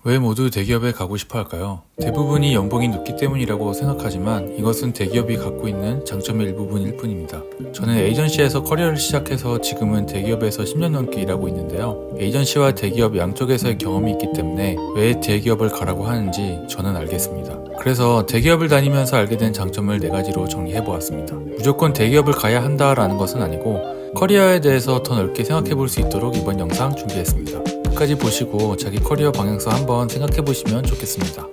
왜 모두 대기업에 가고 싶어 할까요? 대부분이 연봉이 높기 때문이라고 생각하지만 이것은 대기업이 갖고 있는 장점의 일부분일 뿐입니다. 저는 에이전시에서 커리어를 시작해서 지금은 대기업에서 10년 넘게 일하고 있는데요. 에이전시와 대기업 양쪽에서의 경험이 있기 때문에 왜 대기업을 가라고 하는지 저는 알겠습니다. 그래서 대기업을 다니면서 알게 된 장점을 4가지로 정리해보았습니다. 무조건 대기업을 가야 한다라는 것은 아니고 커리어에 대해서 더 넓게 생각해 볼 수 있도록 이번 영상 준비했습니다. 끝까지 보시고 자기 커리어 방향성 한번 생각해 보시면 좋겠습니다.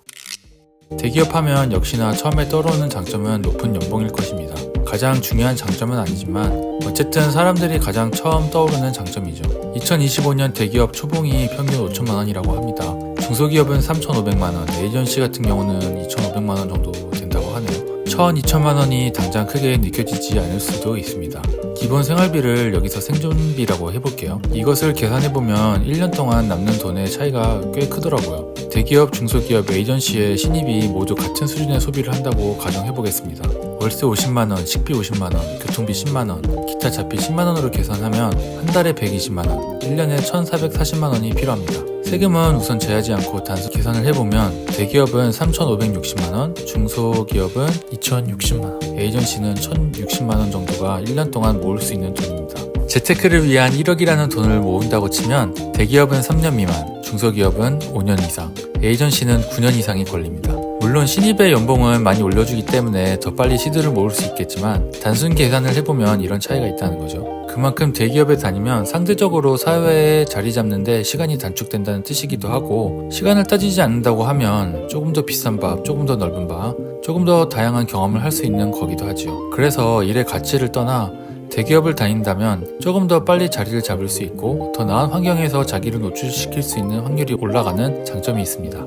대기업 하면 역시나 처음에 떠오르는 장점은 높은 연봉일 것입니다. 가장 중요한 장점은 아니지만 어쨌든 사람들이 가장 처음 떠오르는 장점이죠. 2025년 대기업 초봉이 평균 5천만 원이라고 합니다. 중소기업은 3,500만 원, 에이전시 같은 경우는 2,500만 원 정도 된다고 하네요. 2,000만 원이 당장 크게 느껴지지 않을 수도 있습니다. 기본 생활비를 여기서 생존비라고 해볼게요. 이것을 계산해보면 1년 동안 남는 돈의 차이가 꽤 크더라고요. 대기업, 중소기업, 에이전시의 신입이 모두 같은 수준의 소비를 한다고 가정해보겠습니다. 월세 50만원, 식비 50만원, 교통비 10만원, 기타 잡비 10만원으로 계산하면 한 달에 120만원, 1년에 1,440만원이 필요합니다. 세금은 우선 제하지 않고 단순 계산을 해보면 대기업은 3,560만원, 중소기업은 2,060만원, 에이전시는 1,060만원 정도가 1년 동안 모을 수 있는 돈입니다. 재테크를 위한 1억이라는 돈을 모은다고 치면 대기업은 3년 미만, 중소기업은 5년 이상, 에이전시는 9년 이상이 걸립니다. 물론 신입의 연봉은 많이 올려주기 때문에 더 빨리 시드를 모을 수 있겠지만 단순 계산을 해보면 이런 차이가 있다는 거죠. 그만큼 대기업에 다니면 상대적으로 사회에 자리 잡는데 시간이 단축된다는 뜻이기도 하고, 시간을 따지지 않는다고 하면 조금 더 비싼 밥, 조금 더 넓은 밥, 조금 더 다양한 경험을 할 수 있는 거기도 하죠. 그래서 일의 가치를 떠나 대기업을 다닌다면 조금 더 빨리 자리를 잡을 수 있고 더 나은 환경에서 자기를 노출시킬 수 있는 확률이 올라가는 장점이 있습니다.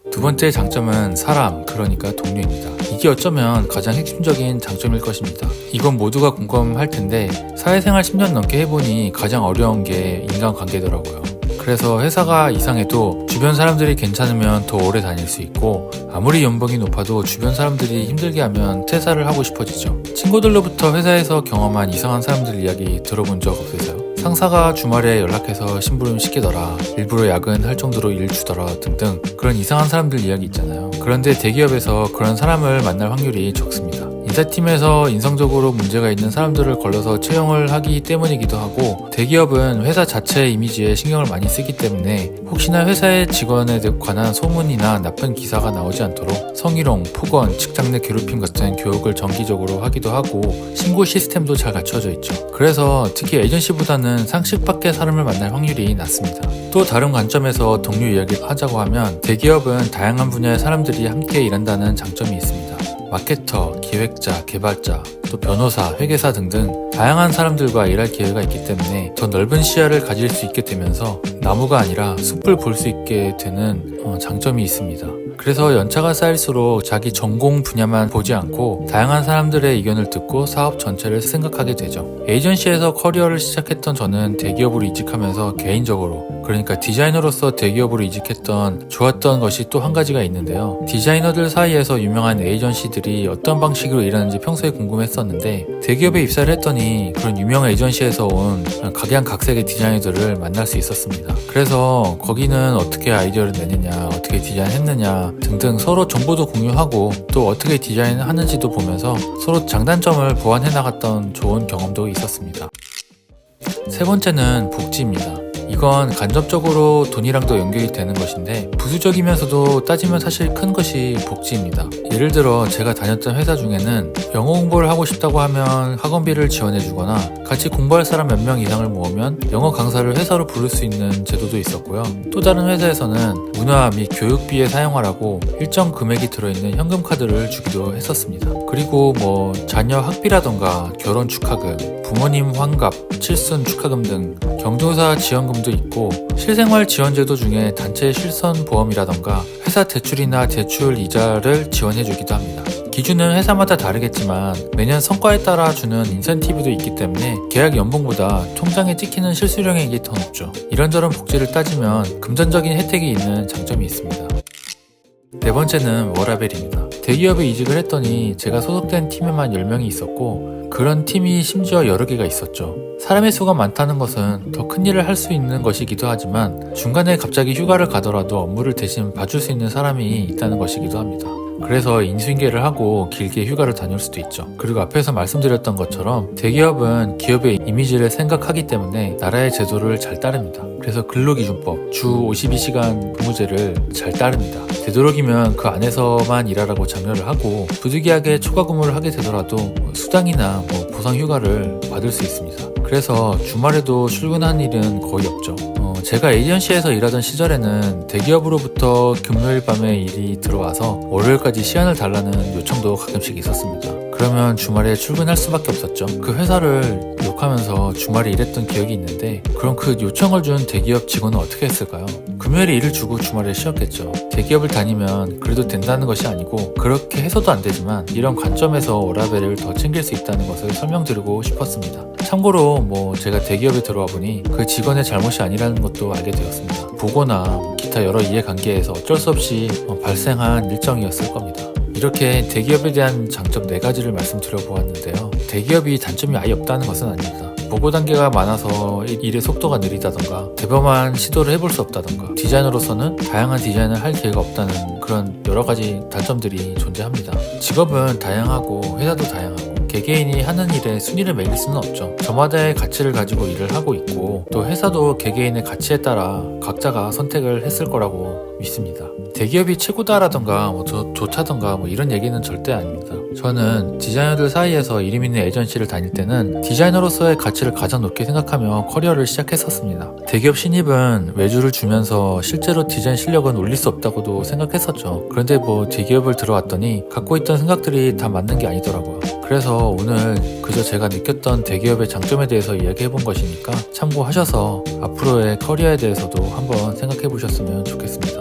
두 번째 장점은 사람, 그러니까 동료입니다. 이게 어쩌면 가장 핵심적인 장점일 것입니다. 이건 모두가 공감할 텐데 사회생활 10년 넘게 해보니 가장 어려운 게 인간관계더라고요. 그래서 회사가 이상해도 주변 사람들이 괜찮으면 더 오래 다닐 수 있고, 아무리 연봉이 높아도 주변 사람들이 힘들게 하면 퇴사를 하고 싶어지죠. 친구들로부터 회사에서 경험한 이상한 사람들 이야기 들어본 적 없으세요? 상사가 주말에 연락해서 심부름 시키더라, 일부러 야근할 정도로 일 주더라 등등 그런 이상한 사람들 이야기 있잖아요. 그런데 대기업에서 그런 사람을 만날 확률이 적습니다. 인사팀에서 인성적으로 문제가 있는 사람들을 걸러서 채용을 하기 때문이기도 하고, 대기업은 회사 자체의 이미지에 신경을 많이 쓰기 때문에 혹시나 회사의 직원에 관한 소문이나 나쁜 기사가 나오지 않도록 성희롱, 폭언, 직장 내 괴롭힘 같은 교육을 정기적으로 하기도 하고 신고 시스템도 잘 갖춰져 있죠. 그래서 특히 에이전시보다는 상식 밖의 사람을 만날 확률이 낮습니다. 또 다른 관점에서 동료 이야기를 하자고 하면 대기업은 다양한 분야의 사람들이 함께 일한다는 장점이 있습니다. 마케터, 기획자, 개발자, 또 변호사, 회계사 등등 다양한 사람들과 일할 기회가 있기 때문에 더 넓은 시야를 가질 수 있게 되면서 나무가 아니라 숲을 볼 수 있게 되는 장점이 있습니다. 그래서 연차가 쌓일수록 자기 전공 분야만 보지 않고 다양한 사람들의 의견을 듣고 사업 전체를 생각하게 되죠. 에이전시에서 커리어를 시작했던 저는 대기업으로 이직하면서 개인적으로, 그러니까 디자이너로서 대기업으로 이직했던 좋았던 것이 또 한 가지가 있는데요. 디자이너들 사이에서 유명한 에이전시들이 어떤 방식으로 일하는지 평소에 궁금했었는데 대기업에 입사를 했더니 그런 유명 에이전시에서 온 각양각색의 디자이너들을 만날 수 있었습니다. 그래서 거기는 어떻게 아이디어를 내느냐, 어떻게 디자인했느냐 등등 서로 정보도 공유하고 또 어떻게 디자인하는지도 보면서 서로 장단점을 보완해 나갔던 좋은 경험도 있었습니다. 세 번째는 복지입니다. 이건 간접적으로 돈이랑도 연결이 되는 것인데 부수적이면서도 따지면 사실 큰 것이 복지입니다. 예를 들어 제가 다녔던 회사 중에는 영어 공부를 하고 싶다고 하면 학원비를 지원해주거나 같이 공부할 사람 몇 명 이상을 모으면 영어 강사를 회사로 부를 수 있는 제도도 있었고요. 또 다른 회사에서는 문화 및 교육비에 사용하라고 일정 금액이 들어있는 현금 카드를 주기도 했었습니다. 그리고 자녀 학비라던가 결혼 축하금, 부모님 환갑, 칠순 축하금 등 경조사 지원금도 있고, 실생활 지원제도 중에 단체 실손보험이라던가 회사 대출이나 대출 이자를 지원해주기도 합니다. 기준은 회사마다 다르겠지만 매년 성과에 따라 주는 인센티브도 있기 때문에 계약 연봉보다 통장에 찍히는 실수령액이 더 높죠. 이런저런 복지를 따지면 금전적인 혜택이 있는 장점이 있습니다. 네 번째는 워라밸입니다. 대기업에 이직을 했더니 제가 소속된 팀에만 10명이 있었고 그런 팀이 심지어 여러 개가 있었죠. 사람의 수가 많다는 것은 더 큰 일을 할 수 있는 것이기도 하지만 중간에 갑자기 휴가를 가더라도 업무를 대신 봐줄 수 있는 사람이 있다는 것이기도 합니다. 그래서 인수인계를 하고 길게 휴가를 다닐 수도 있죠. 그리고 앞에서 말씀드렸던 것처럼 대기업은 기업의 이미지를 생각하기 때문에 나라의 제도를 잘 따릅니다. 그래서 근로기준법, 주 52시간 근무제를 잘 따릅니다. 되도록이면 그 안에서만 일하라고 장려를 하고 부득이하게 초과 근무를 하게 되더라도 수당이나 보상 휴가를 받을 수 있습니다. 그래서 주말에도 출근한 일은 거의 없죠. 제가 에이전시에서 일하던 시절에는 대기업으로부터 금요일 밤에 일이 들어와서 월요일까지 시간을 달라는 요청도 가끔씩 있었습니다. 그러면 주말에 출근할 수밖에 없었죠. 그 회사를 욕하면서 주말에 일했던 기억이 있는데 그럼 그 요청을 준 대기업 직원은 어떻게 했을까요? 금요일에 일을 주고 주말에 쉬었겠죠. 대기업을 다니면 그래도 된다는 것이 아니고 그렇게 해서도 안 되지만 이런 관점에서 워라밸을 더 챙길 수 있다는 것을 설명드리고 싶었습니다. 참고로 제가 대기업에 들어와 보니 그 직원의 잘못이 아니라는 것도 알게 되었습니다. 보거나 기타 여러 이해관계에서 어쩔 수 없이 발생한 일정이었을 겁니다. 이렇게 대기업에 대한 장점 4가지를 말씀드려 보았는데요. 대기업이 단점이 아예 없다는 것은 아닙니다. 보고 단계가 많아서 일의 속도가 느리다던가 대범한 시도를 해볼 수 없다던가 디자이너로서는 다양한 디자인을 할 기회가 없다는 그런 여러 가지 단점들이 존재합니다. 직업은 다양하고 회사도 다양하고 개개인이 하는 일에 순위를 매길 수는 없죠. 저마다의 가치를 가지고 일을 하고 있고 또 회사도 개개인의 가치에 따라 각자가 선택을 했을 거라고 믿습니다. 대기업이 최고다라던가 좋다던가 이런 얘기는 절대 아닙니다. 저는 디자이너들 사이에서 이름 있는 에이전시를 다닐 때는 디자이너로서의 가치를 가장 높게 생각하며 커리어를 시작했었습니다. 대기업 신입은 외주를 주면서 실제로 디자인 실력은 올릴 수 없다고도 생각했었죠. 그런데 대기업을 들어왔더니 갖고 있던 생각들이 다 맞는 게 아니더라고요. 그래서 오늘 그저 제가 느꼈던 대기업의 장점에 대해서 이야기해본 것이니까 참고하셔서 앞으로의 커리어에 대해서도 한번 생각해 보셨으면 좋겠습니다.